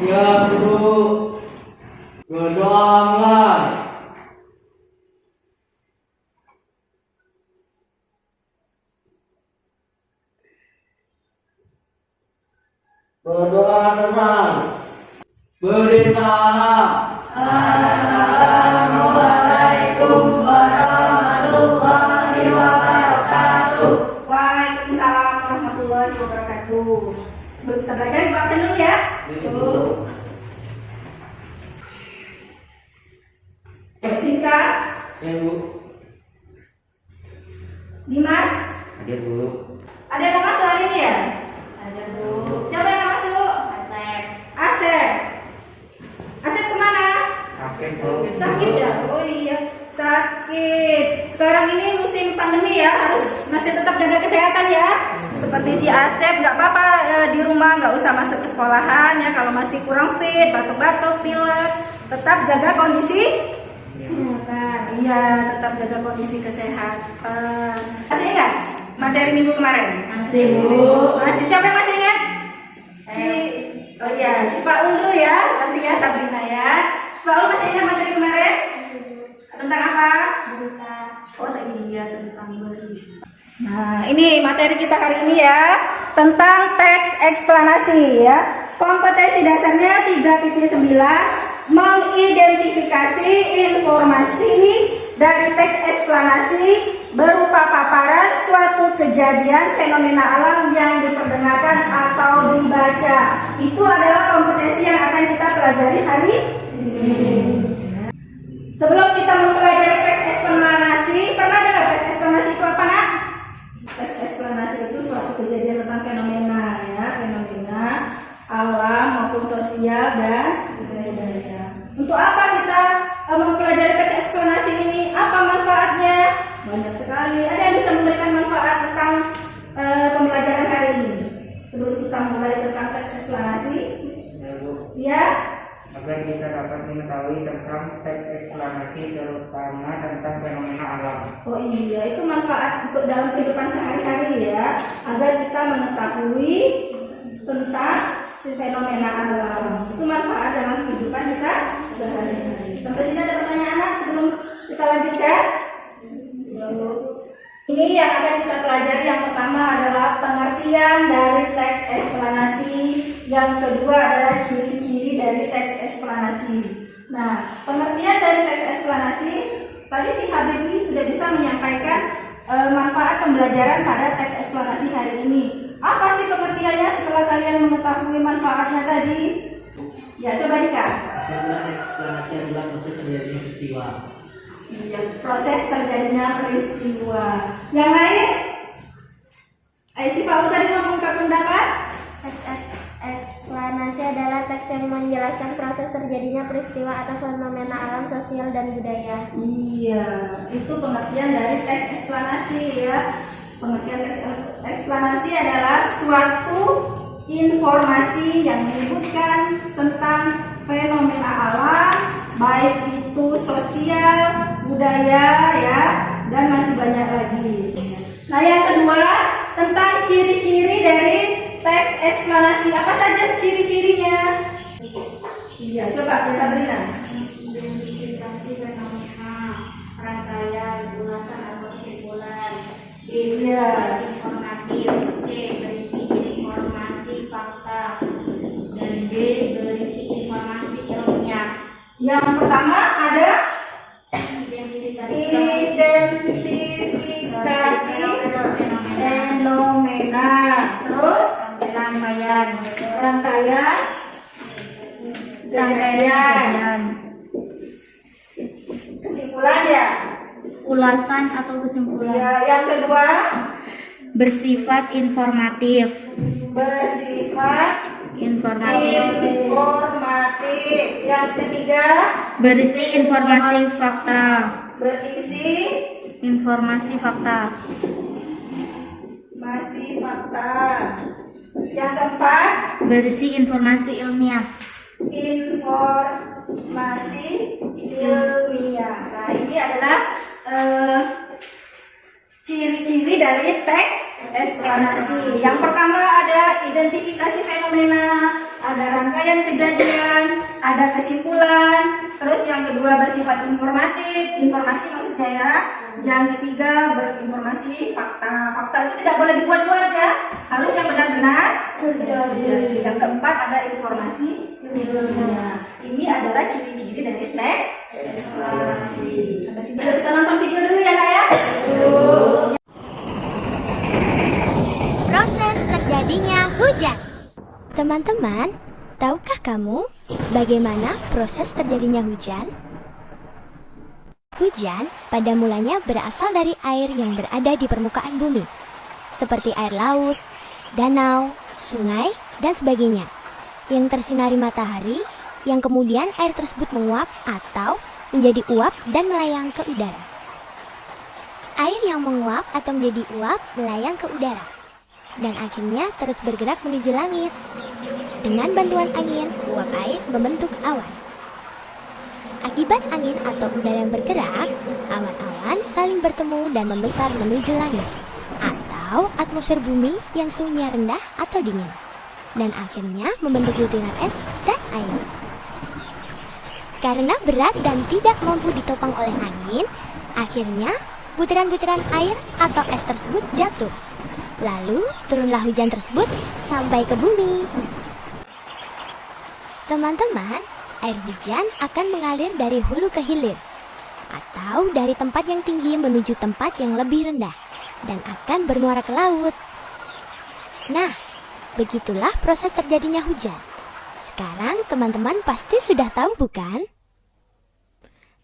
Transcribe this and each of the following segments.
Siap guru. Berdoa mulai. Berdoa selesai. Beri salam. Assalamualaikum warahmatullahi wabarakatuh. Waalaikumsalam warahmatullahi wabarakatuh. Sebelum kita belajar, kita absen dulu ya. Tika, Saya bu. Dimas, Ada bu. ada yang mau masuk hari ini ya? Ada bu. Siapa yang mau masuk? Asep. Asep. Asep kemana? Sakit bu. Sakit ya? Oh iya, sakit. Sekarang ini musim pandemi ya, harus masih tetap jaga kesehatan ya. Seperti si Asep, nggak apa-apa di rumah, nggak usah masuk ke sekolahan ya. Kalau masih kurang fit, batuk-batuk, pilek, tetap jaga kondisi kesehatan. Iya, tetap jaga kondisi kesehatan. Masih ingat materi minggu kemarin? Masih bu. Masih, siapa yang masih ingat? Oh iya, si Pak Ulu ya, nanti ya Sabrina ya. Si Pak Ulu masih ingat materi kemarin? Tentang apa? Berita. Oh iya, tentang berita. Nah, ini materi kita hari ini ya, tentang teks eksplanasi ya. Kompetensi dasarnya 3.9, mengidentifikasi informasi dari teks eksplanasi berupa paparan suatu kejadian fenomena alam yang diperdengarkan atau dibaca. Itu adalah kompetensi yang akan kita pelajari hari ini. Sebelum kita mempelajari teks eksplanasi, pernah dengar teks eksplanasi itu apa nak? Teks eksplanasi itu suatu kejadian tentang fenomena ya, fenomena alam maupun sosial dan budaya. Untuk apa kita mempelajari teks eksplanasi ini? Apa manfaatnya? Banyak sekali. Ada yang bisa memberikan manfaat tentang pembelajaran hari ini? Sebelum kita mulai tentang teks eksplanasi, Ya bu. ya. Agar kita dapat mengetahui tentang teks eksplanasi terutama tentang fenomena alam. Oh iya, itu manfaat untuk dalam kehidupan sehari-hari ya, agar kita mengetahui tentang fenomena alam. Itu manfaat dalam kehidupan kita sehari-hari. Sampai sini ada pertanyaan anak sebelum kita lanjutkan? Ini yang akan kita pelajari, yang pertama adalah pengertian dari teks eksplanasi, yang kedua adalah ciri-ciri dari teks eksplanasi. Nah, pengertian dari teks eksplanasi, tadi si Habibie sudah bisa menyampaikan manfaat pembelajaran pada teks eksplanasi hari ini. Apa sih pengertiannya setelah kalian mengetahui manfaatnya tadi? Ya, coba Dika. Sebuah eksplanasi adalah proses terjadinya peristiwa. Iya, proses terjadinya peristiwa. Yang lain? Si Pak U tadi mau mengungkap pendapat? Teks eksplanasi adalah teks yang menjelaskan proses terjadinya peristiwa atau fenomena alam, sosial, dan budaya. Iya, itu pengertian dari teks eksplanasi ya. Pengertian teks eksplanasi adalah suatu informasi yang menyebutkan tentang fenomena alam, baik itu sosial, budaya ya, dan masih banyak lagi. Nah, yang kedua tentang ciri-ciri dari teks eksplanasi. Apa saja ciri-cirinya? Iya, coba bisa berikan. Identifikasi fenomena, rangkaian, ulasan atau kesimpulan. Iya. Informatif. C. Berisi informasi fakta. Dan D. Berisi informasi ilmiah. Yang pertama ada Identifikasi fenomena. Terus rangkaian rangkaian kejadian. Kesimpulan ya. ulasan atau kesimpulan. Ya, yang kedua Bersifat informatif. bersifat Informatif. informatif. Yang ketiga Berisi informasi fakta. berisi Informasi fakta. masih fakta. Yang keempat Berisi informasi ilmiah. informasi ilmiah. Nah, ini adalah ciri-ciri dari teks eksplanasi. Yang pertama ada identifikasi fenomena. ada rangkaian kejadian, ada kesimpulan. Terus yang kedua bersifat informatif, informasi maksudnya ya. Yang ketiga berinformasi fakta. Fakta itu tidak boleh dibuat-buat ya, harus yang benar-benar terjadi. Yang keempat ada informasi ilmiah. Ini adalah ciri-ciri dari teks eksplanasi. Sampai sini kita nonton video dulu ya Kak ya. Proses terjadinya hujan. Teman-teman, tahukah kamu bagaimana proses terjadinya hujan? Hujan pada mulanya berasal dari air yang berada di permukaan bumi, seperti air laut, danau, sungai, dan sebagainya, yang tersinari matahari, yang kemudian air tersebut menguap atau menjadi uap dan melayang ke udara. Air yang menguap atau menjadi uap melayang ke udara, dan akhirnya terus bergerak menuju langit. Dengan bantuan angin, uap air membentuk awan. Akibat angin atau udara yang bergerak, awan-awan saling bertemu dan membesar menuju langit atau atmosfer bumi yang suhunya rendah atau dingin, dan akhirnya membentuk butiran es dan air. Karena berat dan tidak mampu ditopang oleh angin, akhirnya butiran-butiran air atau es tersebut jatuh. Lalu turunlah hujan tersebut sampai ke bumi. Teman-teman, air hujan akan mengalir dari hulu ke hilir, atau dari tempat yang tinggi menuju tempat yang lebih rendah, dan akan bermuara ke laut. Nah, begitulah proses terjadinya hujan. Sekarang teman-teman pasti sudah tahu bukan?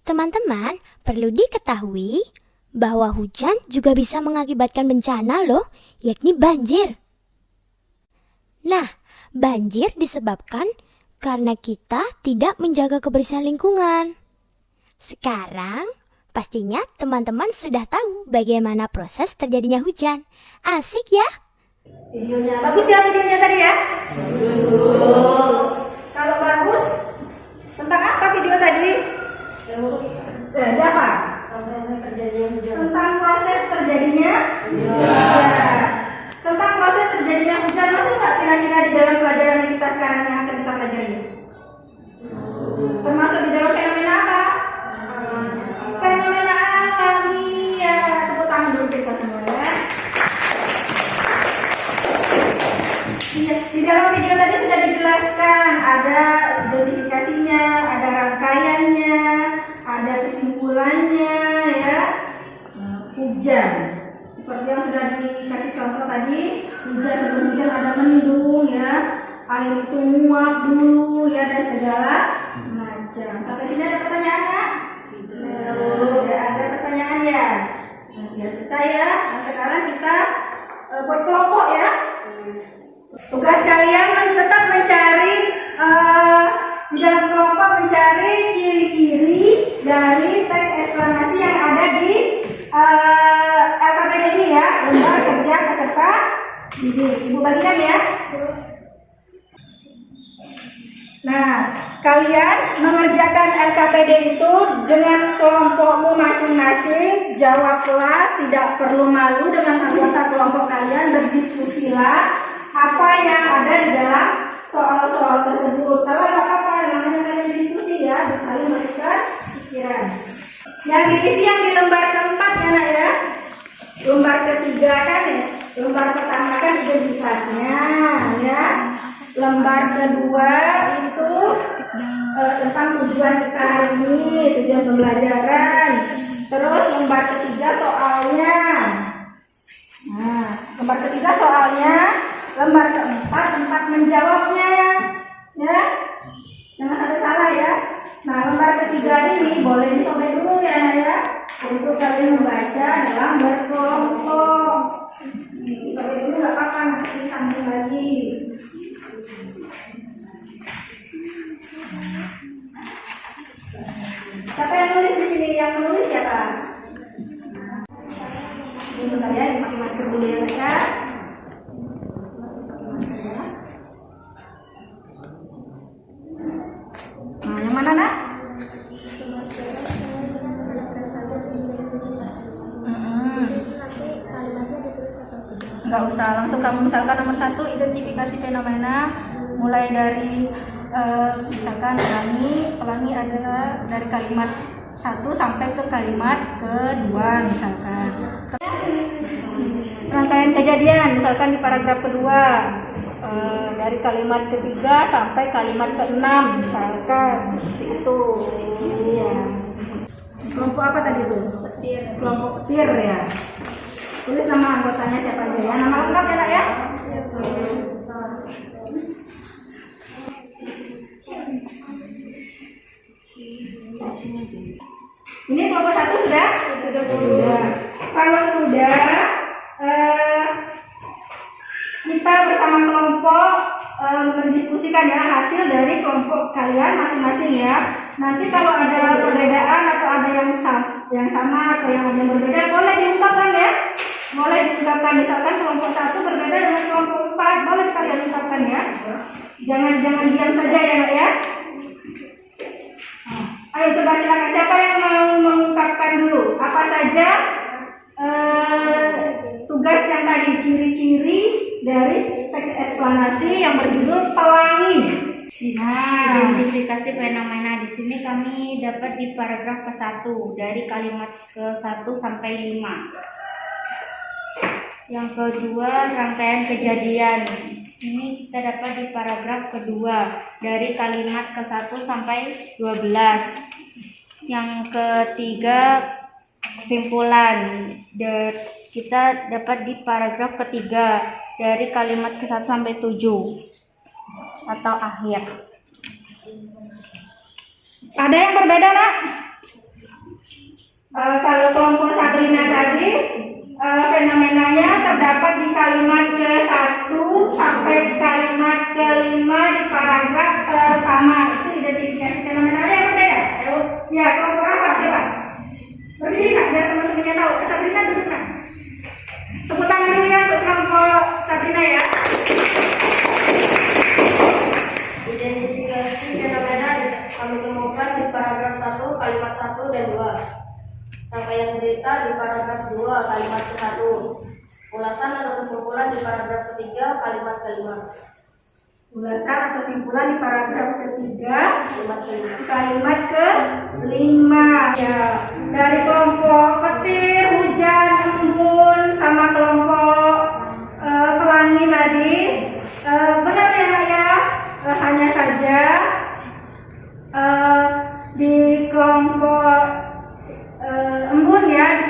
Teman-teman, perlu diketahui bahwa hujan juga bisa mengakibatkan bencana loh, yakni banjir. Nah, banjir disebabkan karena kita tidak menjaga kebersihan lingkungan. Sekarang, pastinya teman-teman sudah tahu bagaimana proses terjadinya hujan. Asik ya? Videonya bagus ya, videonya tadi ya? Bagus. Kalau bagus, tentang apa video tadi? Ada apa? Tentang proses terjadinya hujan. Tentang proses terjadinya hujan, masuk nggak kira-kira di dalam pelajaran yang kita sekarang yang akan kita pelajari? Termasuk di dalam fenomena apa? Fenomena alamiah. Tepuk tangan dulu kita semua ya. Di dalam video tadi sudah dijelaskan, ada identifikasinya, ada rangkaiannya, ada kesimpulannya ya. Hujan. Seperti yang sudah dikasih contoh tadi, hujan sebelum hujan ada mendung ya, air itu menguap dulu ya, dan segala macam. Sampai sini ada pertanyaan nggak? Tidak ada pertanyaan ya. Nah, sudah selesai ya. Nah, sekarang kita buat kelompok ya. Tugas kalian tetap mencari di dalam kelompok, mencari ciri-ciri dari teks eksplanasi yang ada di LKPD ini ya, lembar kerja peserta didik. Ibu bagikan ya. Nah, kalian mengerjakan LKPD itu dengan kelompokmu masing-masing. Jawablah, tidak perlu malu dengan anggota kelompok kalian. Berdiskusilah apa yang ada di dalam soal-soal tersebut. Salah nggak apa-apa, namanya kalian diskusi ya, saling memberikan pikiran. Yang diisi yang di lembar keempat ya nak ya. Lembar ketiga kan ya. Lembar pertama kan identitasnya ya. Lembar kedua itu tentang tujuan kita hari ini, tujuan pembelajaran. Terus lembar ketiga soalnya. Nah, lembar ketiga soalnya. Lembar keempat tempat menjawabnya ya. Jangan sampai salah ya. Nah, lembar ketiga ini boleh disobek dulu ya, untuk kalian membaca dalam berkelompok. Disobek dulu nggak apa-apa, nanti disambung lagi. Siapa yang nulis di sini? Yang menulis siapa? Sebentar ya, dipakai masker dulu ya mereka. Nah, yang mana nak? Nggak usah, langsung kamu misalkan nomor 1 identifikasi fenomena, mulai dari misalkan pelangi adalah dari kalimat 1 sampai ke kalimat kedua misalkan. Rangkaian kejadian misalkan di paragraf kedua dari kalimat ketiga sampai kalimat ke-6 misalkan seperti itu. Ya. Kelompok apa tadi tuh? Petir. Kelompok petir ya. Tulis nama anggotanya siapa aja ya. Nama lengkap ya Nak ya. Ini kelompok 1 sudah? Sudah. Kalau sudah, kita bersama kelompok mendiskusikan ya hasil dari kelompok kalian masing-masing ya. Nanti kalau ada perbedaan atau ada yang sama atau yang ada yang berbeda, boleh diungkapkan ya. Boleh diungkapkan, misalkan kelompok 1 berbeda dengan kelompok 4, boleh kalian ungkapkan ya. Jangan diam saja ya Nak ya. Ayo coba silakan, siapa yang mau mengungkapkan dulu apa saja tugas yang tadi, ciri-ciri dari teks eksplanasi yang berjudul pelangi. Identifikasi fenomena di sini kami dapat di paragraf ke-1 dari kalimat ke-1 sampai 5. Yang kedua, rangkaian kejadian. Ini kita dapat di paragraf kedua dari kalimat ke-1 sampai 12. Yang ketiga, kesimpulan. Kita dapat di paragraf ketiga dari kalimat ke-1 sampai 7 atau akhir. Ada yang berbeda Nak? Kalau kelompok Sabrina tadi fenomenanya terdapat di kalimat ke-1 sampai kalimat ke-5 di paragraf pertama. Itu identifikasi fenomena. Ada yang berbeda? Ya, kelompok apa? Coba berdiri Nak, biar teman-temannya tahu. Sabrina duduk Nak. Tepuk tangan dulu ya untuk kelompok Sabrina ya. Identifikasi fenomena kami temukan di paragraf 1 kalimat 1 dan 2. Rangkaian cerita di paragraf 2 kalimat ke-1. Ulasan atau kesimpulan di paragraf ketiga kalimat ke-5. Ulasan atau kesimpulan di paragraf ketiga Kalimat ke-5. kalimat ke-5 ya. Dari kelompok petir, hujan, embun sama kelompok pelangi tadi benar ya Nak ya. Hanya saja di kelompok embun ya, di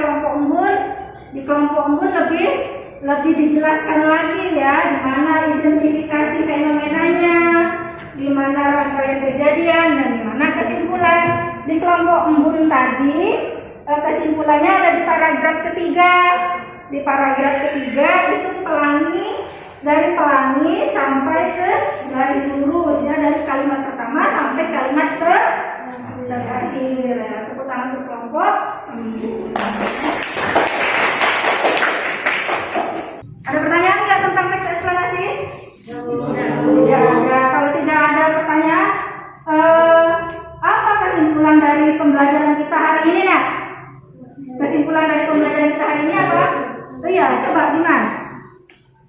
kelompok embun lebih dijelaskan lagi ya, di mana identifikasi fenomenanya, di mana rangkaian kejadian, dan di mana kesimpulan. Di kelompok embun tadi kesimpulannya ada di paragraf ketiga. Di paragraf ketiga itu pelangi, dari pelangi sampai ke garis lurus ya, dari kalimat pertama sampai kalimat terakhir. Tepuk tangan untuk kelompok embun. Ada pertanyaan nggak tentang teks eksplanasi? Tidak ada. Kalau tidak ada pertanyaan, apa kesimpulan dari pembelajaran kita hari ini Nak? Kesimpulan dari pembelajaran kita hari ini apa? Oh iya, coba Dimas.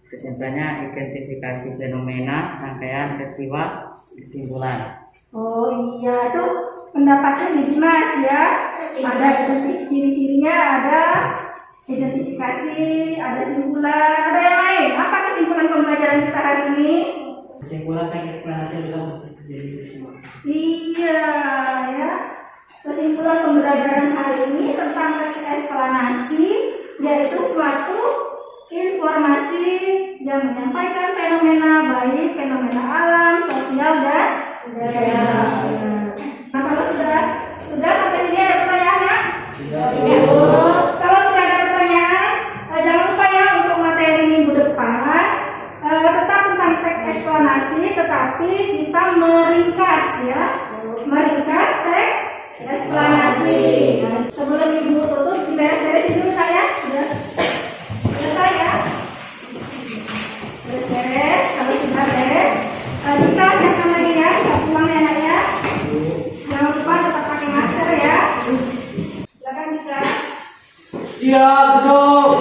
Kesimpulannya identifikasi fenomena, rangkaian peristiwa, kesimpulan. Oh iya, itu pendapatnya si Dimas ya. Ada ciri-cirinya, ada identifikasi, ada kesimpulan, ada yang lain. Apa kesimpulan pembelajaran kita hari ini? Kesimpulan teks eksplanasi adalah mesti terjadi peristiwa. Iya ya. Kesimpulan pembelajaran hari ini tentang teks eksplanasi yaitu suatu informasi yang menyampaikan fenomena baik fenomena alam, sosial dan budaya. Nah, kalau sudah sampai sini ada pertanyaan ya? Ya. Kalau tidak ada pertanyaan, jangan lupa ya untuk materi minggu depan tetap tentang teks eksplanasi, tetapi kita meringkas ya, meringkas teks eksplanasi. Nah, sebelum ibu tutup, diberes-beresin dulu Kak ya. Sudah selesai ya? Beres-beres. Kalau sudah beres, kita siapkan lagi ya, kita pulang ya Nak ya. Jangan lupa tetap pakai masker ya. Silakan Dika. Siap, duduk.